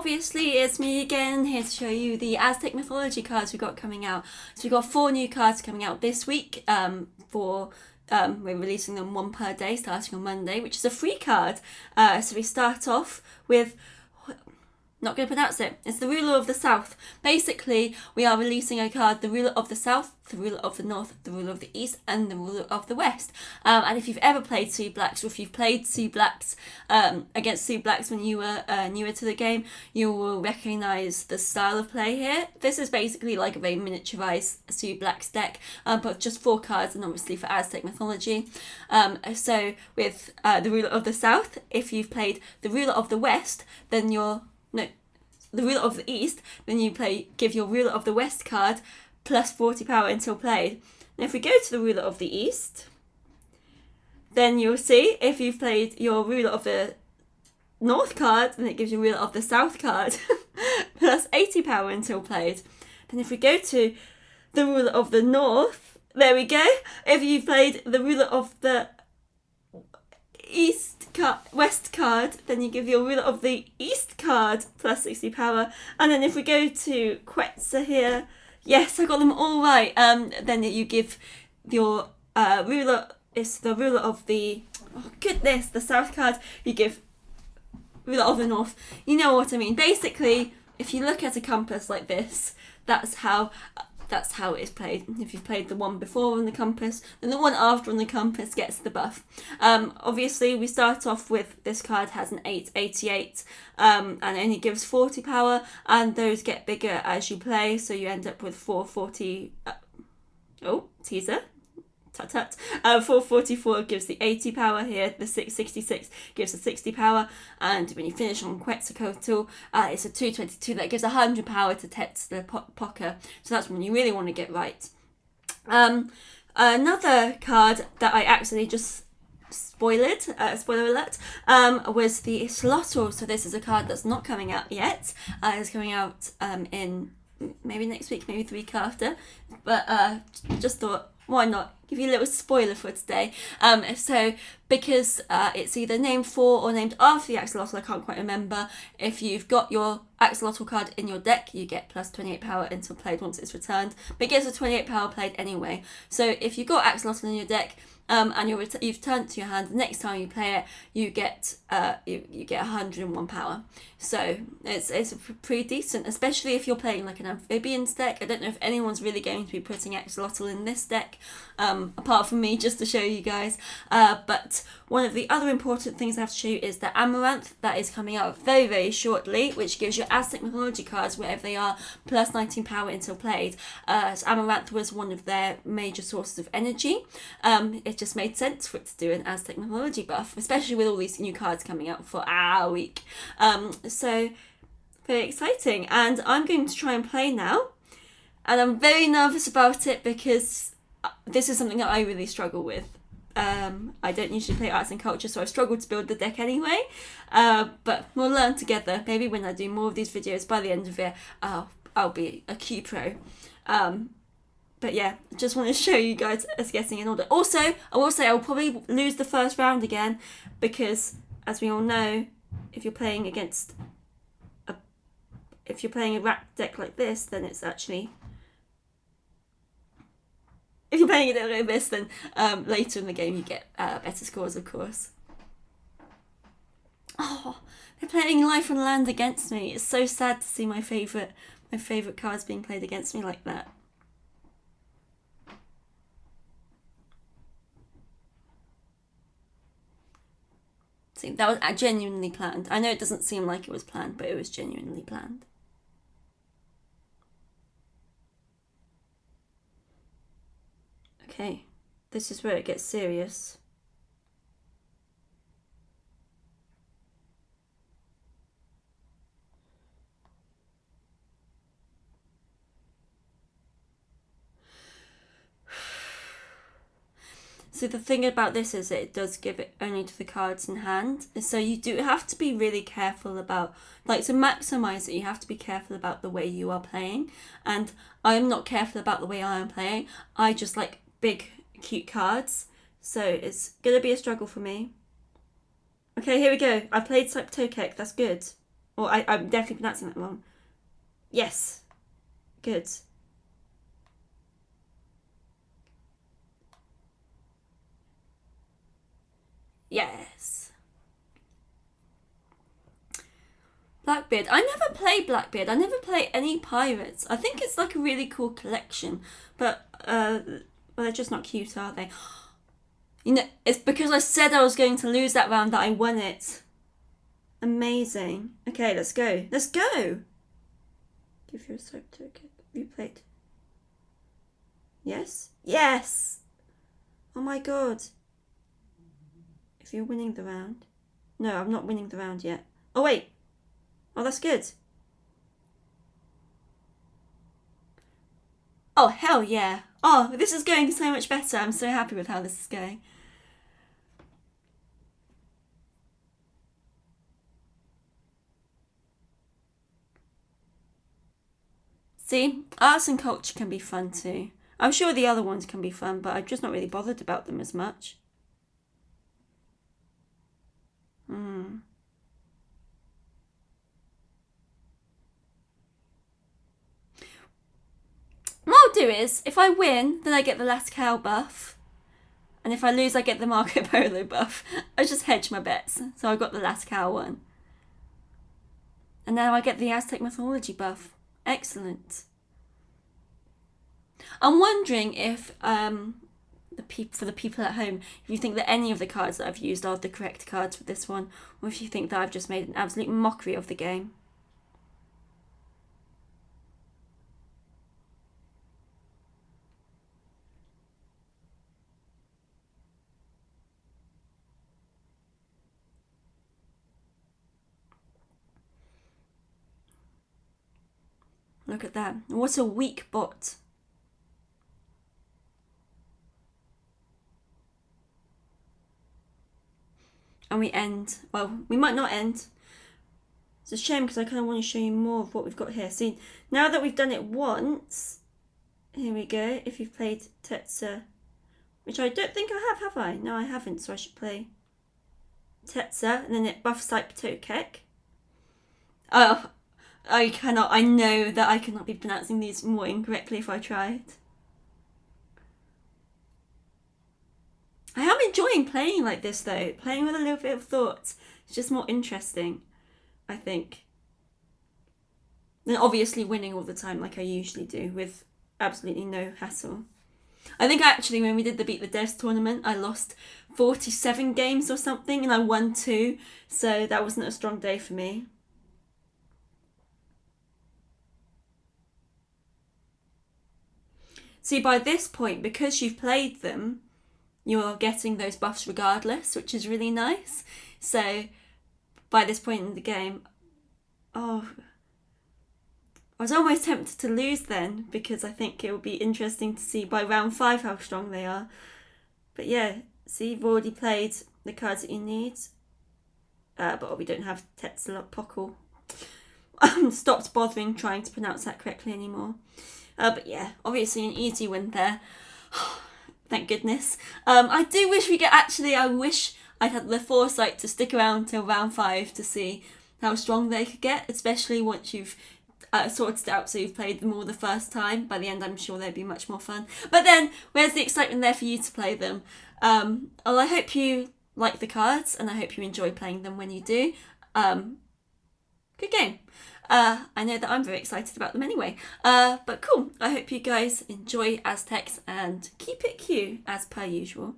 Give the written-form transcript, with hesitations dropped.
obviously it's me again, here to show you the Aztec mythology cards we've got coming out. So we've got 4 new cards coming out this week. We're releasing them 1 per day starting on Monday, which is a free card. So we start off with, not going to pronounce it, it's the Ruler of the South. Basically, we are releasing a card, the Ruler of the South, the Ruler of the North, the Ruler of the East, and the Ruler of the West. And if you've ever played Sue Blacks, or if you've played Sue Blacks against Sue Blacks when you were newer to the game, you will recognise the style of play here. This is basically like a very miniaturised Sue Blacks deck, but just 4 cards, and obviously for Aztec mythology. So with the Ruler of the South, if you've played the Ruler of the West, then the Ruler of the East, then you give your Ruler of the West card plus 40 power until played. And if we go to the Ruler of the East, then you'll see if you've played your Ruler of the North card, then it gives you Ruler of the South card plus 80 power until played. Then if we go to the Ruler of the North, there we go. If you've played the Ruler of the West card, then you give your Ruler of the East card plus 60 power. And then if we go to Quetzal here, yes, I got them all right. Then you give your Ruler, it's the Ruler of the, the South card, you give Ruler of the North. You know what I mean. Basically, if you look at a compass like this, that's how it is played. If you've played the one before on the compass, then the one after on the compass gets the buff. Obviously, we start off with this card has an 888 and only gives 40 power, and those get bigger as you play, so you end up with 440. Teaser. Tut tut. 444 gives the 80 power here, the 666 gives the 60 power, and when you finish on Quetzalcoatl, it's a 222 that gives 100 power to Tetztlepoca, so that's when you really want to get right. Another card that I accidentally just spoiler alert, was the Slottle. So this is a card that's not coming out yet. It's coming out in maybe next week, maybe the week after, but just thought, why not give you a little spoiler for today. So because it's either named for or named after the Axolotl, I can't quite remember. If you've got your Axolotl card in your deck, you get plus 28 power until played once it's returned, but it gives a 28 power played anyway. So if you've got Axolotl in your deck, and you've turned to your hand, the next time you play it, you get 101 power. So it's pretty decent, especially if you're playing like an amphibians deck. I don't know if anyone's really going to be putting Axolotl in this deck, apart from me, just to show you guys. But one of the other important things I have to show you is the Amaranth that is coming out very, very shortly, which gives your Aztec mythology cards, wherever they are, plus 19 power until played. So Amaranth was one of their major sources of energy. It just made sense for it to do an Aztec mythology buff, especially with all these new cards coming out for our week. So very exciting, and I'm going to try and play now, and I'm very nervous about it because this is something that I really struggle with. I don't usually play arts and culture, so I've struggled to build the deck anyway, but we'll learn together. Maybe when I do more of these videos, by the end of it, I'll be a Q pro. But yeah, just want to show you guys us getting in order. Also, I will say I'll probably lose the first round again, because as we all know, if you're playing a rack deck like this, then it's actually, if you're playing a deck like this, then later in the game you get better scores, of course. Oh, they're playing Life on Land against me. It's so sad to see my favourite cards being played against me like that. See, that was genuinely planned. I know it doesn't seem like it was planned, but it was genuinely planned. Okay, this is where it gets serious. So the thing about this is that it does give it only to the cards in hand. So you do have to be really careful about, like, to maximise it, you have to be careful about the way you are playing. And I'm not careful about the way I am playing. I just like big, cute cards. So it's going to be a struggle for me. Okay, here we go. I played Cyptokek. That's good. Or I'm definitely pronouncing that wrong. Yes. Good. Yes. Blackbeard. I never play Blackbeard. I never play any pirates. I think it's like a really cool collection, but well, they're just not cute, are they? You know, it's because I said I was going to lose that round that I won it. Amazing. Okay, let's go. Let's go. Give your soap to a kick. You played. Yes? Yes! Oh my god. If you're winning the round. No, I'm not winning the round yet. Oh wait. Oh, that's good. Oh, hell yeah. Oh, this is going so much better. I'm so happy with how this is going. See, arts and culture can be fun too. I'm sure the other ones can be fun, but I'm just not really bothered about them as much. What I'll do is, if I win, then I get the last cow buff. And if I lose, I get the Marco Polo buff. I just hedge my bets. So I got the last cow one. And now I get the Aztec mythology buff. Excellent. I'm wondering if for the people at home, if you think that any of the cards that I've used are the correct cards for this one, or if you think that I've just made an absolute mockery of the game. Look at that. What a weak bot. And we end. Well, we might not end. It's a shame because I kind of want to show you more of what we've got here. See, now that we've done it once, here we go. If you've played Tetsa, which I don't think I have I? No, I haven't, so I should play Tetsa, and then it buffs type Tokek. Oh, I know that I cannot be pronouncing these more incorrectly if I tried. I am enjoying playing like this though. Playing with a little bit of thought. It's just more interesting, I think. Than obviously winning all the time like I usually do with absolutely no hassle. I think actually when we did the Beat the Devs tournament, I lost 47 games or something and I won 2. So that wasn't a strong day for me. See, by this point, because you've played them, you're getting those buffs regardless, which is really nice. So by this point in the game, I was almost tempted to lose then, because I think it will be interesting to see by round 5 how strong they are. But yeah, see, you've already played the cards that you need. But we don't have Tetzalotpokal. Stopped bothering trying to pronounce that correctly anymore. But yeah, obviously an easy win there. Thank goodness. I do wish I wish I'd had the foresight to stick around till round 5 to see how strong they could get, especially once you've sorted it out so you've played them all the first time. By the end, I'm sure they'd be much more fun. But then, where's the excitement there for you to play them? Well, I hope you like the cards, and I hope you enjoy playing them when you do. Good game. I know that I'm very excited about them anyway. But cool. I hope you guys enjoy Aztecs and keep it Q as per usual.